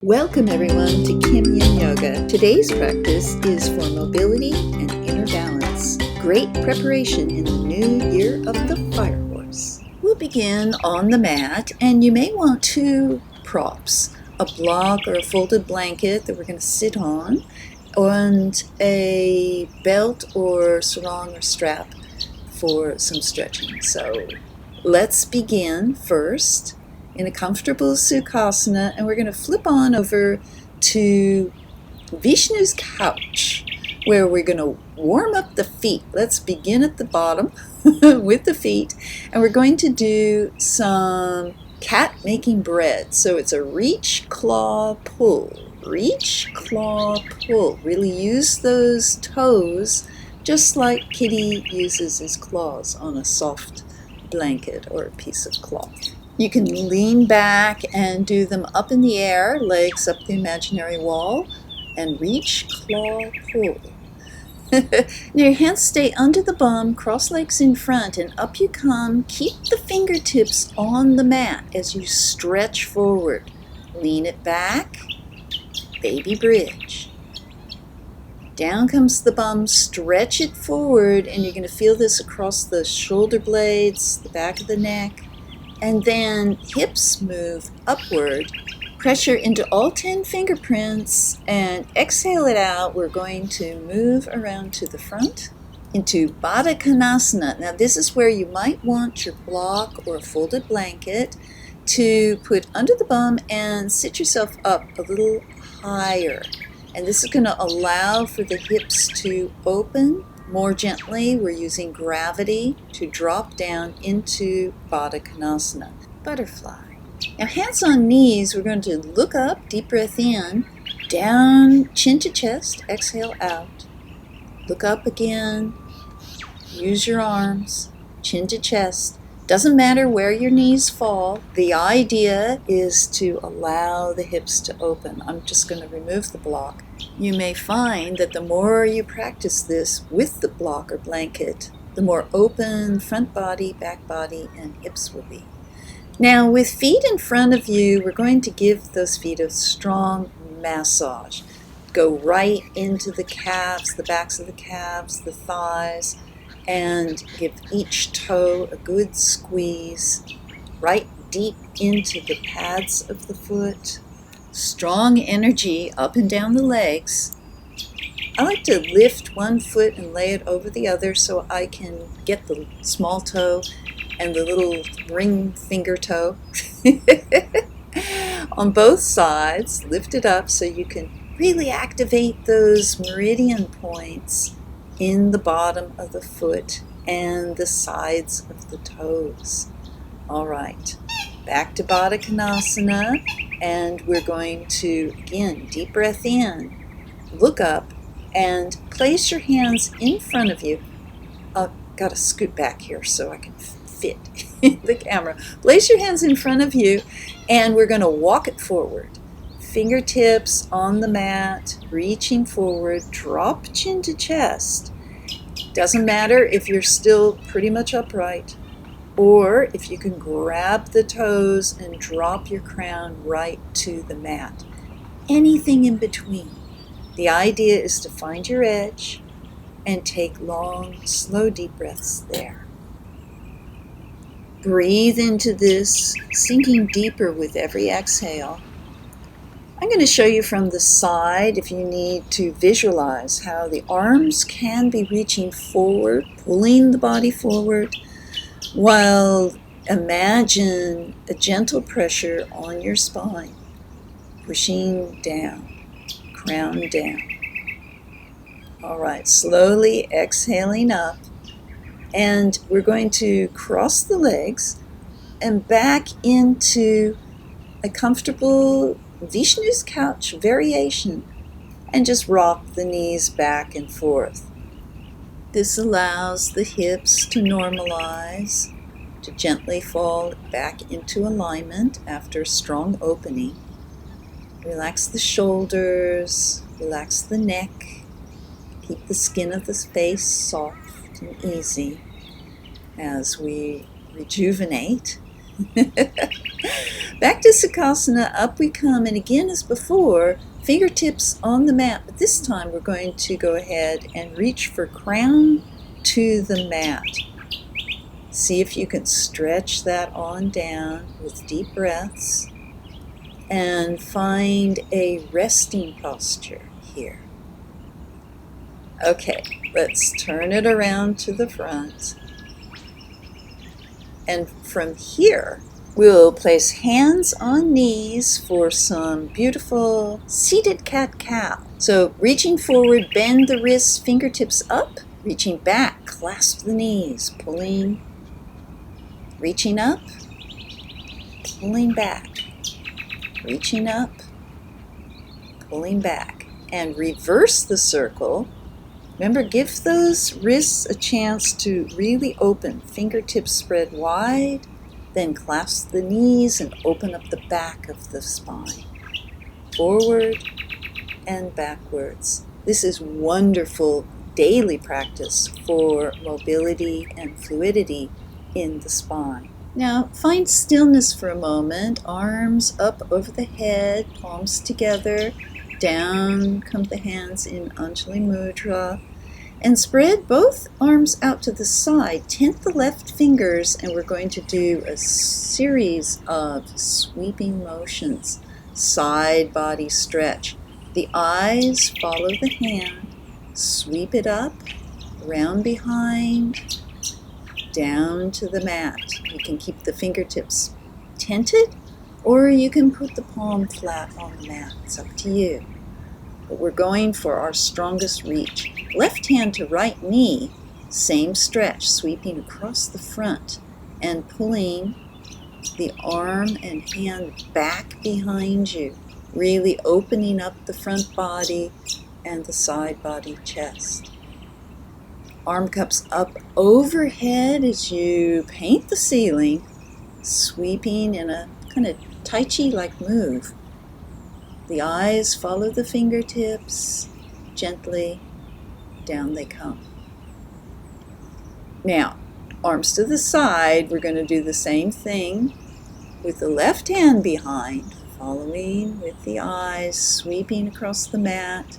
Welcome everyone to Kim Yin Yoga. Today's practice is for mobility and inner balance. Great preparation in the new year of the fire horse. We'll begin on the mat, and you may want two props, a block or a folded blanket that we're going to sit on, and a belt or sarong or strap for some stretching. So let's begin first in a comfortable Sukhasana, and we're going to flip on over to Vishnu's couch, where we're going to warm up the feet. Let's begin at the bottom with the feet, and we're going to do some cat making bread. So it's a reach, claw, pull. Reach, claw, pull. Really use those toes just like Kitty uses his claws on a soft blanket or a piece of cloth. You can lean back and do them up in the air, legs up the imaginary wall, and reach, claw, pull. Now your hands stay under the bum, cross legs in front, and up you come. Keep the fingertips on the mat as you stretch forward. Lean it back, baby bridge. Down comes the bum, stretch it forward, and you're going to feel this across the shoulder blades, the back of the neck. And then hips move upward, pressure into all 10 fingerprints, and exhale it out. We're going to move around to the front into Baddha Konasana. Now this is where you might want your block or a folded blanket to put under the bum and sit yourself up a little higher. And this is going to allow for the hips to open more gently. We're using gravity to drop down into Baddha Konasana, butterfly. Now hands on knees, we're going to look up, deep breath in, down, chin to chest, exhale out. Look up again, use your arms, chin to chest. Doesn't matter where your knees fall. The idea is to allow the hips to open. I'm just going to remove the block. You may find that the more you practice this with the block or blanket, the more open front body, back body, and hips will be. Now with feet in front of you, we're going to give those feet a strong massage. Go right into the calves, the backs of the calves, the thighs, and give each toe a good squeeze right deep into the pads of the foot. Strong energy up and down the legs. I like to lift one foot and lay it over the other so I can get the small toe and the little ring finger toe on both sides. Lift it up so you can really activate those meridian points in the bottom of the foot and the sides of the toes. All right, back to Baddha Konasana, and we're going to, again, deep breath in, look up, and place your hands in front of you. I've got to scoot back here so I can fit in the camera. Place your hands in front of you, and we're going to walk it forward. Fingertips on the mat, reaching forward, drop chin to chest. Doesn't matter if you're still pretty much upright, or if you can grab the toes and drop your crown right to the mat. Anything in between. The idea is to find your edge and take long, slow, deep breaths there. Breathe into this, sinking deeper with every exhale. I'm going to show you from the side if you need to visualize how the arms can be reaching forward, pulling the body forward, while imagine a gentle pressure on your spine, pushing down, crown down. All right, slowly exhaling up, and we're going to cross the legs and back into a comfortable Vishnu's couch variation, and just rock the knees back and forth. This allows the hips to normalize, to gently fall back into alignment after a strong opening. Relax the shoulders, relax the neck, keep the skin of the face soft and easy as we rejuvenate. Back to Sukhasana, up we come, and again as before, fingertips on the mat, but this time we're going to go ahead and reach for crown to the mat. See if you can stretch that on down with deep breaths and find a resting posture here. Okay, let's turn it around to the front. And from here, we'll place hands on knees for some beautiful seated cat-cow. So reaching forward, bend the wrists, fingertips up. Reaching back, clasp the knees, pulling, reaching up, pulling back, reaching up, pulling back. And reverse the circle. Remember, give those wrists a chance to really open. Fingertips spread wide, then clasp the knees and open up the back of the spine. Forward and backwards. This is wonderful daily practice for mobility and fluidity in the spine. Now, find stillness for a moment. Arms up over the head, palms together. Down come the hands in Anjali Mudra. And spread both arms out to the side. Tent the left fingers, and we're going to do a series of sweeping motions. Side body stretch. The eyes follow the hand. Sweep it up, round behind, down to the mat. You can keep the fingertips tented, or you can put the palm flat on the mat. It's up to you. But we're going for our strongest reach. Left hand to right knee, same stretch, sweeping across the front and pulling the arm and hand back behind you, really opening up the front body and the side body chest. Arm cups up overhead as you paint the ceiling, sweeping in a kind of Tai Chi-like move. The eyes follow the fingertips, gently down they come. Now, arms to the side, we're going to do the same thing with the left hand behind, following with the eyes, sweeping across the mat,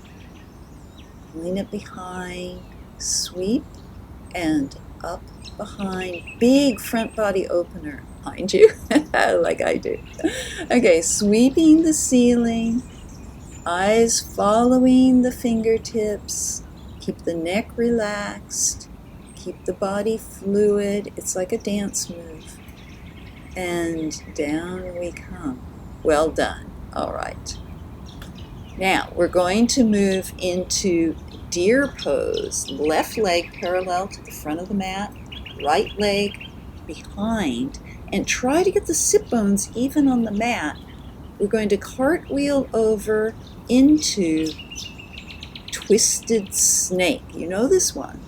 pulling it behind, sweep, and up behind, big front body opener behind you, like I do. Okay, sweeping the ceiling, eyes following the fingertips, keep the neck relaxed, keep the body fluid. It's like a dance move. And down we come. Well done. All right. Now we're going to move into deer pose. Left leg parallel to the front of the mat, right leg behind, and try to get the sit bones even on the mat. We're going to cartwheel over into twisted snake. You know this one.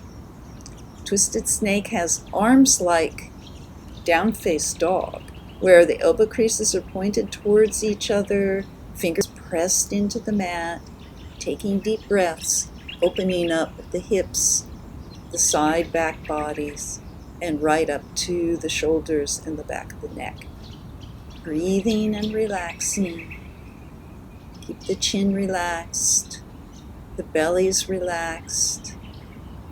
Twisted snake has arms like down-faced dog, where the elbow creases are pointed towards each other, fingers pressed into the mat, taking deep breaths, opening up the hips, the side back bodies, and right up to the shoulders and the back of the neck. Breathing and relaxing. Keep the chin relaxed, the belly's relaxed,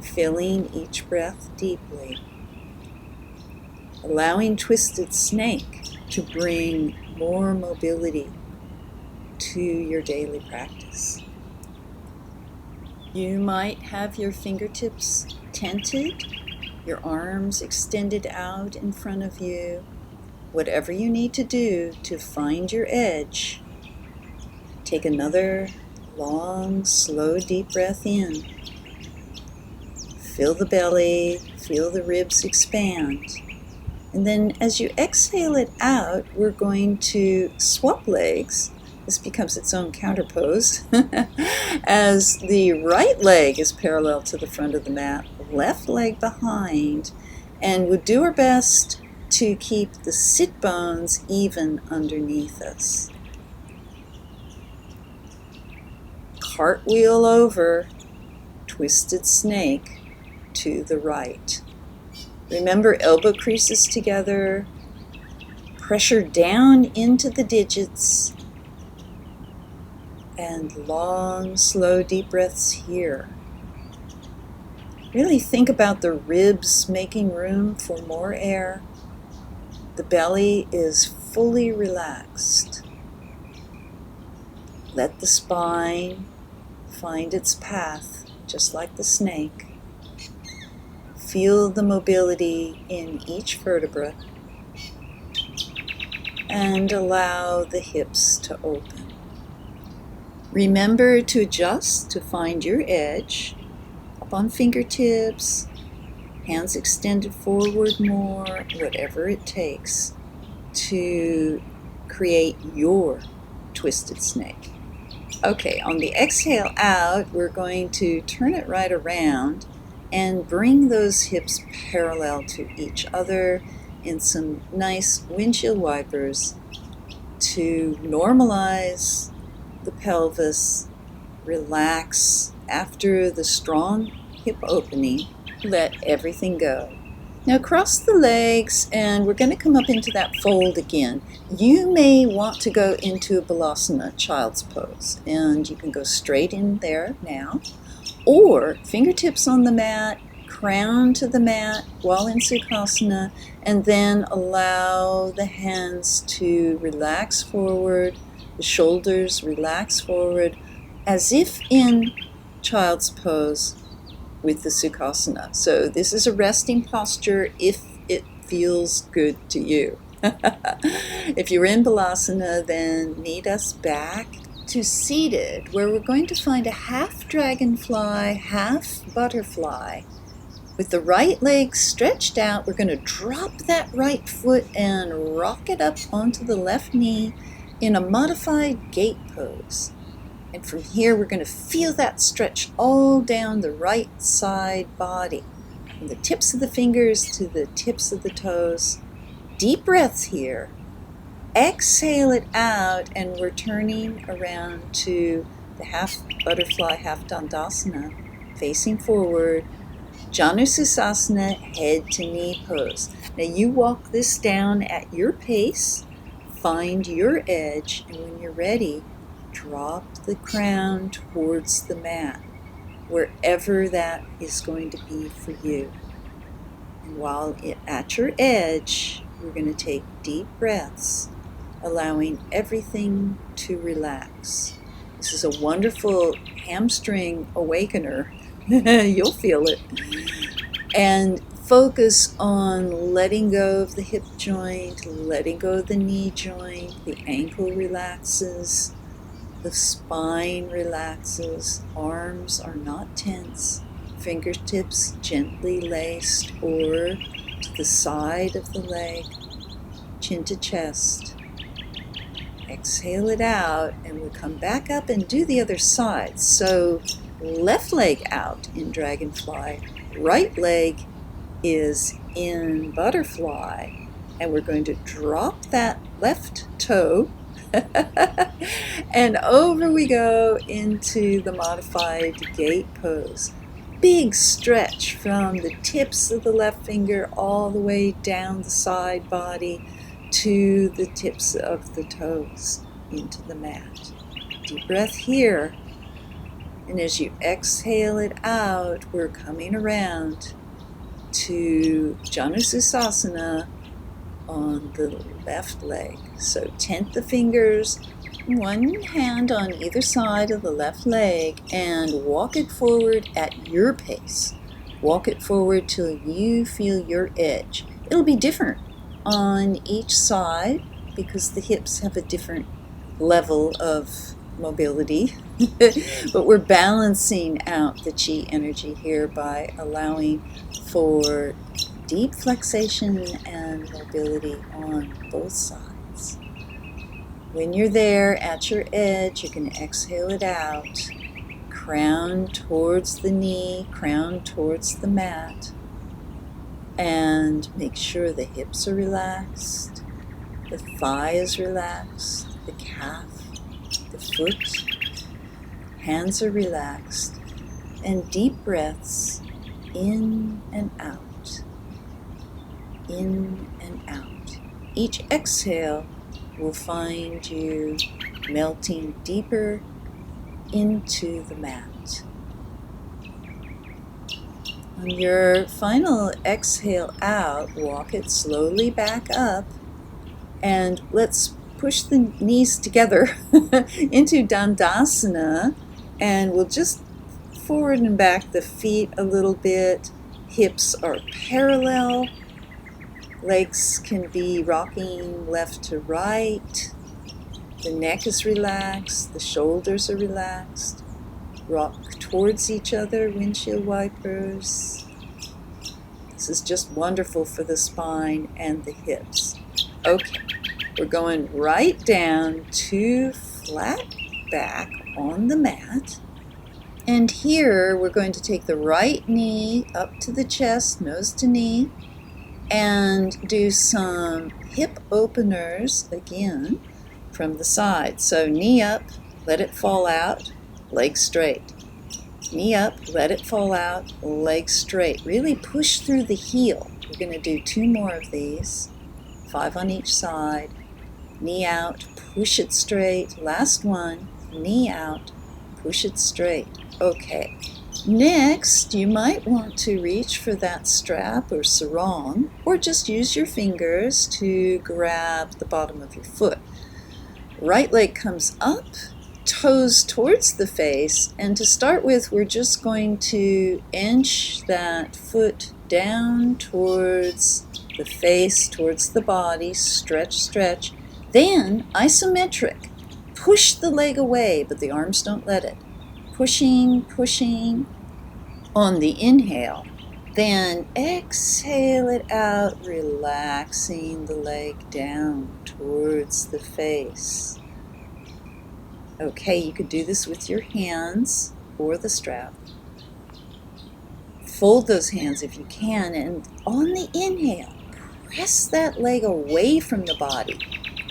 filling each breath deeply. Allowing twisted snake to bring more mobility to your daily practice. You might have your fingertips tented, your arms extended out in front of you. Whatever you need to do to find your edge, take another long, slow, deep breath in. Feel the belly, feel the ribs expand. And then as you exhale it out, we're going to swap legs. This becomes its own counter pose. As the right leg is parallel to the front of the mat, left leg behind, and we'll do our best to keep the sit bones even underneath us. Cartwheel over, twisted snake to the right. Remember, elbow creases together, Pressure down into the digits. And long, slow, deep breaths here. Really think about the ribs making room for more air. The belly is fully relaxed. Let the spine find its path, just like the snake. Feel the mobility in each vertebra and allow the hips to open. Remember to adjust to find your edge. Up on fingertips, hands extended forward more, whatever it takes to create your twisted snake. Okay, on the exhale out, we're going to turn it right around and bring those hips parallel to each other in some nice windshield wipers to normalize the pelvis, relax after the strong hip opening, let everything go. Now cross the legs and we're going to come up into that fold again. You may want to go into a balasana, child's pose, and you can go straight in there now, or fingertips on the mat, crown to the mat while in sukhasana, and then allow the hands to relax forward, the shoulders relax forward, as if in child's pose with the sukhasana. So this is a resting posture if it feels good to you. If you're in balasana, then meet us back to seated, where we're going to find a half dragonfly, half butterfly. With the right leg stretched out, we're going to drop that right foot and rock it up onto the left knee in a modified gate pose. And from here, we're going to feel that stretch all down the right side body, from the tips of the fingers to the tips of the toes. Deep breaths here. Exhale it out, and we're turning around to the half butterfly, half dandasana, facing forward. Janu Sukhasana, head to knee pose. Now you walk this down at your pace, find your edge, and when you're ready, drop the crown towards the mat, wherever that is going to be for you. And while at your edge, we're going to take deep breaths, allowing everything to relax. This is a wonderful hamstring awakener. You'll feel it. And focus on letting go of the hip joint, letting go of the knee joint, the ankle relaxes, the spine relaxes, arms are not tense, fingertips gently laced or to the side of the leg, chin to chest. Exhale it out, and we'll come back up and do the other side. So left leg out in dragonfly, right leg is in butterfly, and we're going to drop that left toe and over we go into the modified gate pose. Big stretch from the tips of the left finger all the way down the side body to the tips of the toes into the mat. Deep breath here. And as you exhale it out, we're coming around to Janu Sukhasana on the left leg. So tent the fingers, one hand on either side of the left leg, and walk it forward at your pace. Walk it forward till you feel your edge. It'll be different on each side because the hips have a different level of mobility. But we're balancing out the chi energy here by allowing for deep flexation and mobility on both sides. When you're there at your edge, you can exhale it out. Crown towards the knee, crown towards the mat. And make sure the hips are relaxed, the thigh is relaxed, the calf, the foot, hands are relaxed, and deep breaths in and out, in and out. Each exhale will find you melting deeper into the mat. On your final exhale out, walk it slowly back up, and let's push the knees together into Dandasana, and we'll just forward and back the feet a little bit. Hips are parallel. Legs can be rocking left to right. The neck is relaxed. The shoulders are relaxed. Rock towards each other, windshield wipers. This is just wonderful for the spine and the hips. Okay, we're going right down to flat back on the mat. And here we're going to take the right knee up to the chest, nose to knee, and do some hip openers again from the side. So knee up, let it fall out, leg straight. Knee up, let it fall out, leg straight. Really push through the heel. We're going to do 2 more of these, 5 on each side. Knee out, push it straight. Last one, knee out, push it straight. Okay. Next, you might want to reach for that strap or sarong, or just use your fingers to grab the bottom of your foot. Right leg comes up, toes towards the face, and to start with, we're just going to inch that foot down towards the face, towards the body, stretch, stretch. Then, isometric, push the leg away, but the arms don't let it. Pushing, pushing on the inhale. Then exhale it out, relaxing the leg down towards the face. Okay, you could do this with your hands or the strap. Fold those hands if you can, and on the inhale, press that leg away from the body,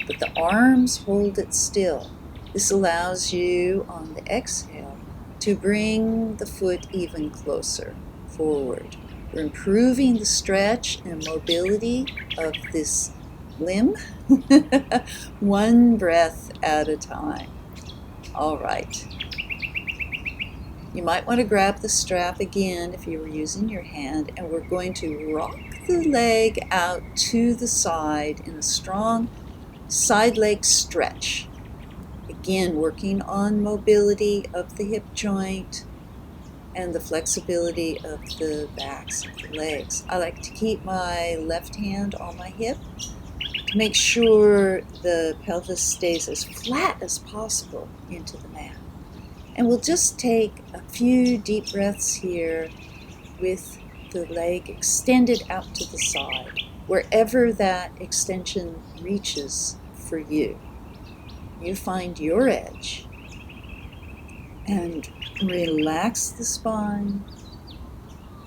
but the arms hold it still. This allows you, on the exhale, to bring the foot even closer forward. We're improving the stretch and mobility of this limb, one breath at a time. All right. You might want to grab the strap again if you were using your hand, and we're going to rock the leg out to the side in a strong side leg stretch. Again, working on mobility of the hip joint and the flexibility of the backs of the legs. I like to keep my left hand on my hip to make sure the pelvis stays as flat as possible into the mat. And we'll just take a few deep breaths here with the leg extended out to the side, wherever that extension reaches for you. You find your edge and relax the spine,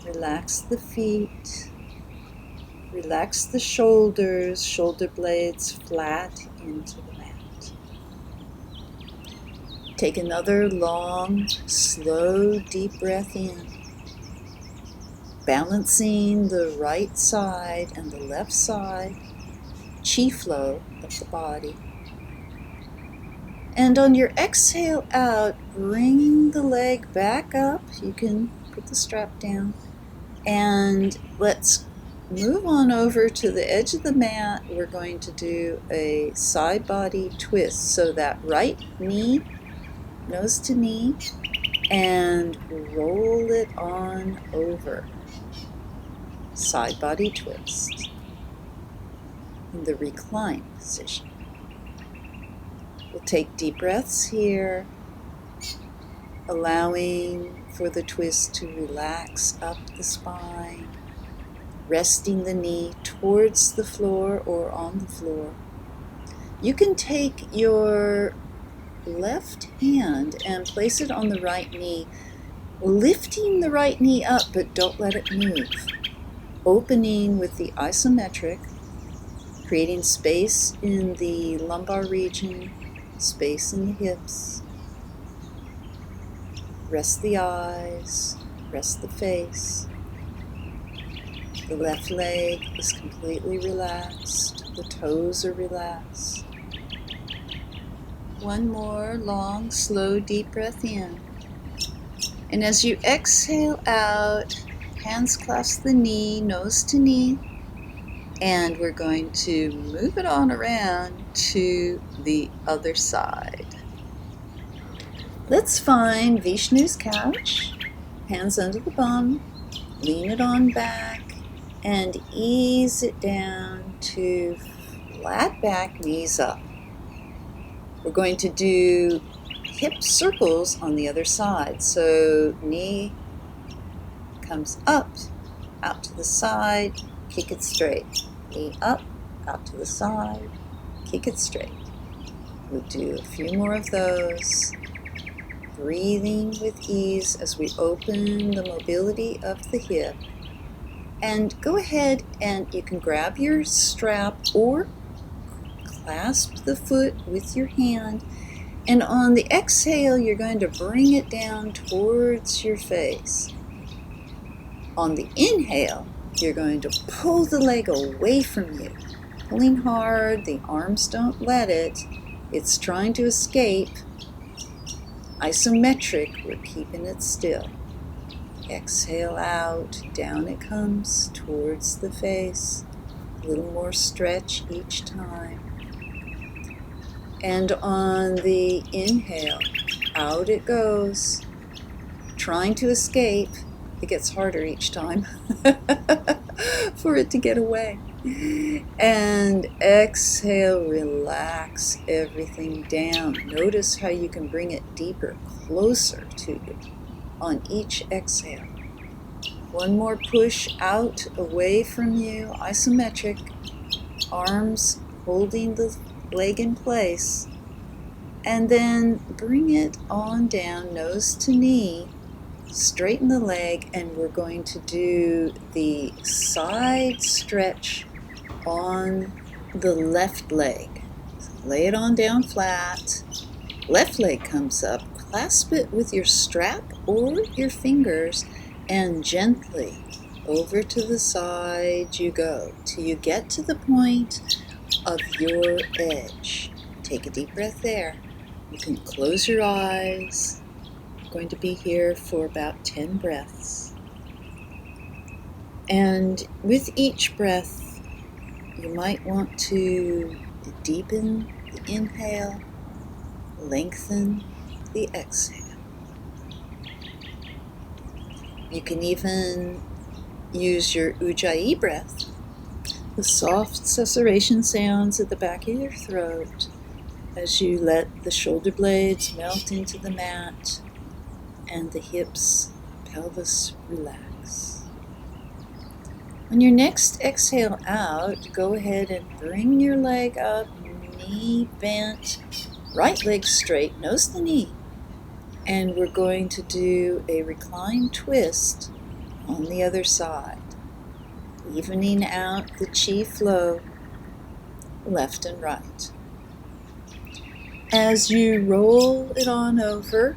relax the feet, relax the shoulders, shoulder blades flat into the mat. Take another long, slow, deep breath in, balancing the right side and the left side, chi flow of the body. And on your exhale out, bring the leg back up. You can put the strap down. And let's move on over to the edge of the mat. We're going to do a side body twist. So that right knee, nose to knee, and roll it on over. Side body twist in the recline position. We'll take deep breaths here, allowing for the twist to relax up the spine, resting the knee towards the floor or on the floor. You can take your left hand and place it on the right knee, lifting the right knee up, but don't let it move. Opening with the isometric, creating space in the lumbar region, space in the hips. Rest the eyes, rest the face. The left leg is completely relaxed. The toes are relaxed. One more long, slow, deep breath in. And as you exhale out, hands clasp the knee, nose to knee, and we're going to move it on around to the other side. Let's find Vishnu's couch, hands under the bum, lean it on back, and ease it down to flat back, knees up. We're going to do hip circles on the other side. So knee comes up, out to the side, kick it straight. Knee up, out to the side, kick it straight. We'll do a few more of those. Breathing with ease as we open the mobility of the hip. And go ahead and you can grab your strap or clasp the foot with your hand. And on the exhale, you're going to bring it down towards your face. On the inhale, you're going to pull the leg away from you. Pulling hard, the arms don't let it. It's trying to escape. Isometric, we're keeping it still. Exhale out, down it comes towards the face. A little more stretch each time. And on the inhale, out it goes. Trying to escape, it gets harder each time for it to get away. And exhale, relax everything down. Notice how you can bring it deeper, closer to you on each exhale. One more push out, away from you, isometric, arms holding the leg in place, and then bring it on down, nose to knee, straighten the leg, and we're going to do the side stretch on the left leg. Lay it on down flat, left leg comes up, clasp it with your strap or your fingers, and gently over to the side you go till you get to the point of your edge. Take a deep breath there. You can close your eyes. I'm going to be here for about 10 breaths. And with each breath, you might want to deepen the inhale, lengthen the exhale. You can even use your ujjayi breath, the soft susurration sounds at the back of your throat as you let the shoulder blades melt into the mat and the hips, pelvis relax. On your next exhale out, go ahead and bring your leg up, knee bent, right leg straight, nose to knee. And we're going to do a reclined twist on the other side, evening out the chi flow left and right. As you roll it on over,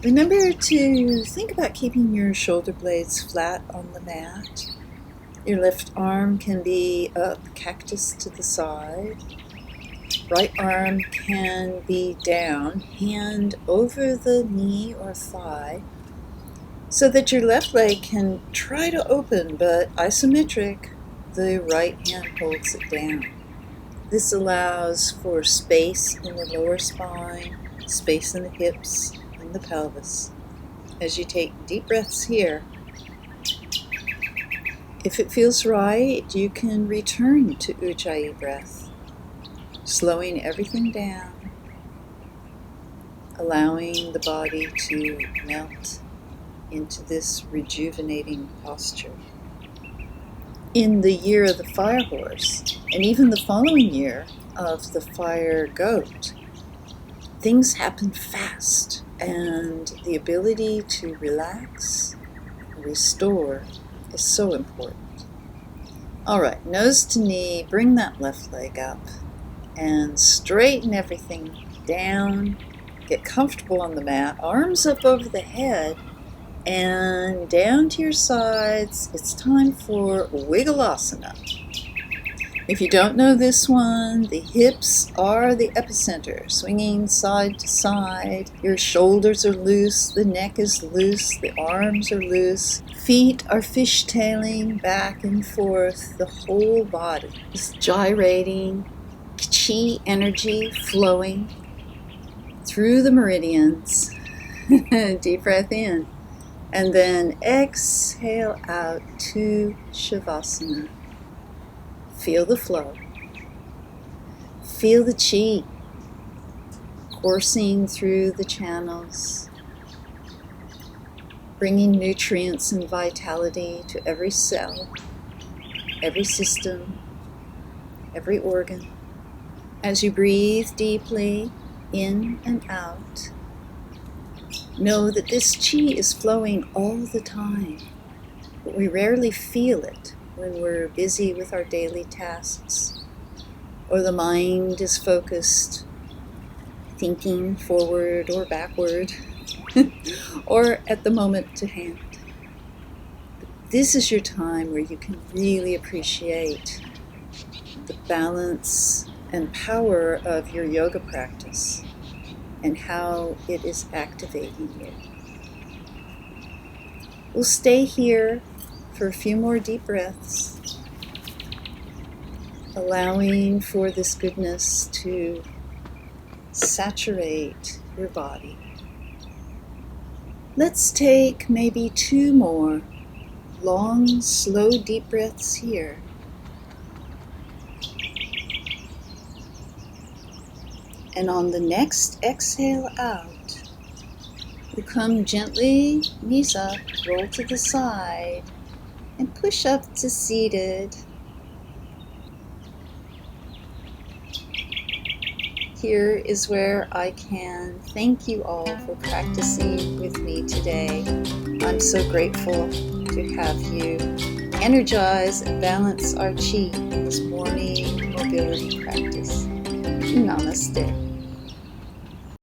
remember to think about keeping your shoulder blades flat on the mat. Your left arm can be up, cactus to the side. Right arm can be down, hand over the knee or thigh, so that your left leg can try to open, but isometric, the right hand holds it down. This allows for space in the lower spine, space in the hips and the pelvis. As you take deep breaths here, if it feels right, you can return to ujjayi breath, slowing everything down, allowing the body to melt into this rejuvenating posture. In the year of the fire horse, and even the following year of the fire goat, things happen fast, and the ability to relax, restore, is so important. All right, nose to knee, bring that left leg up, and straighten everything down. Get comfortable on the mat, arms up over the head, And down to your sides. It's time for wiggle asana. If you don't know this one, the hips are the epicenter, swinging side to side. Your shoulders are loose, the neck is loose, the arms are loose. Feet are fishtailing back and forth. The whole body is gyrating, chi energy flowing through the meridians. Deep breath in. And then exhale out to Shavasana. Feel the flow. Feel the chi coursing through the channels, bringing nutrients and vitality to every cell, every system, every organ. As you breathe deeply in and out, know that this chi is flowing all the time, but we rarely feel it when we're busy with our daily tasks, or the mind is focused, thinking forward or backward, or at the moment to hand. But this is your time where you can really appreciate the balance and power of your yoga practice and how it is activating you. We'll stay here for a few more deep breaths, allowing for this goodness to saturate your body. Let's take maybe 2 more long, slow, deep breaths here. And on the next exhale out, you come gently, knees up, roll to the side, and push up to seated. Here is where I can thank you all for practicing with me today. I'm so grateful to have you energize and balance our chi in this morning mobility practice. Namaste.